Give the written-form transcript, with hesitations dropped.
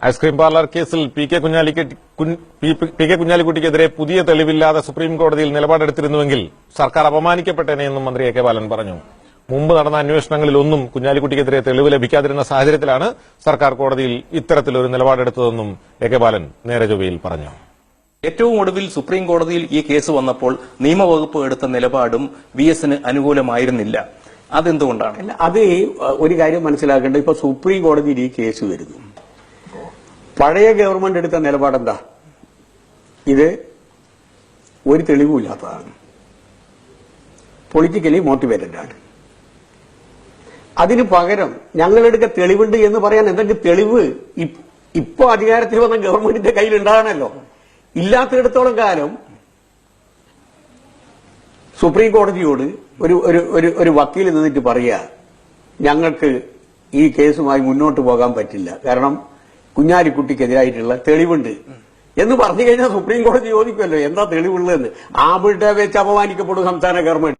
Ice cream parlour കേസിൽ P K കുഞ്ഞാലിക്കുട്ടിക്കെതിരെ പുതിയ തെളിവില്ലാതെ supreme കോടതിയിൽ നിലപാടെടുത്തിരുന്നുവെങ്കിൽ സർക്കാർ അപമാനിക്കപ്പെട്ടേനെന്നും മന്ത്രി എ കെ ബാലൻ പറഞ്ഞു. മുമ്പ് നടന്ന അന്വേഷണങ്ങളിലൊന്നും കുഞ്ഞാലിക്കുട്ടിക്കെതിരെ തെളിവ് ലഭിക്കാതിരുന്ന സാഹചര്യത്തിലാണ് സർക്കാർ കോടതിയിൽ ഇത്തരത്തിലൊരു നിലപാടെടുത്തതെന്നും എ കെ ബാലൻ നേരെ ചൊവ്വയിൽ പറഞ്ഞു. ഏറ്റവും ഒടുവിൽ സുപ്രീം കോടതിയിൽ ഈ കേസ് വന്നപ്പോൾ നിയമവകുപ്പ് എടുത്ത നിലപാടും VS-ന് അനുകൂലമായിരുന്നില്ല. അതെന്തുകൊണ്ടാണ്? അത് ഒരു കാര്യം മനസ്സിലാക്കേണ്ടത്, ഇപ്പൊ സുപ്രീം കോടതിയിൽ ഈ കേസ് വരുന്നു. പഴയ ഗവൺമെന്റ് എടുത്ത നിലപാടെന്താ? ഇത് ഒരു തെളിവുമില്ലാത്തതാണ്, പൊളിറ്റിക്കലി മോട്ടിവേറ്റഡ് ആണ്. അതിന് പകരം ഞങ്ങളെടുക്ക തെളിവുണ്ട് എന്ന് പറയാൻ എന്തെങ്കിലും തെളിവ് ഇപ്പൊ അധികാരത്തിൽ വന്ന ഗവൺമെന്റിന്റെ കയ്യിലുണ്ടാകണമല്ലോ. ഇല്ലാത്തിടത്തോളം കാലം സുപ്രീം കോടതിയോട് ഒരു വക്കീൽ നിന്നിട്ട് പറയുക, ഞങ്ങൾക്ക് ഈ കേസുമായി മുന്നോട്ട് പോകാൻ പറ്റില്ല, കാരണം കുഞ്ഞാലിക്കുട്ടിക്കെതിരായിട്ടുള്ള തെളിവുണ്ട് എന്ന് പറഞ്ഞു കഴിഞ്ഞാൽ സുപ്രീം കോടതി ചോദിക്കുമല്ലോ എന്താ തെളിവുള്ളതെന്ന്. അവിടെ വെച്ച് അപമാനിക്കപ്പെടും സംസ്ഥാന ഗവൺമെന്റ്.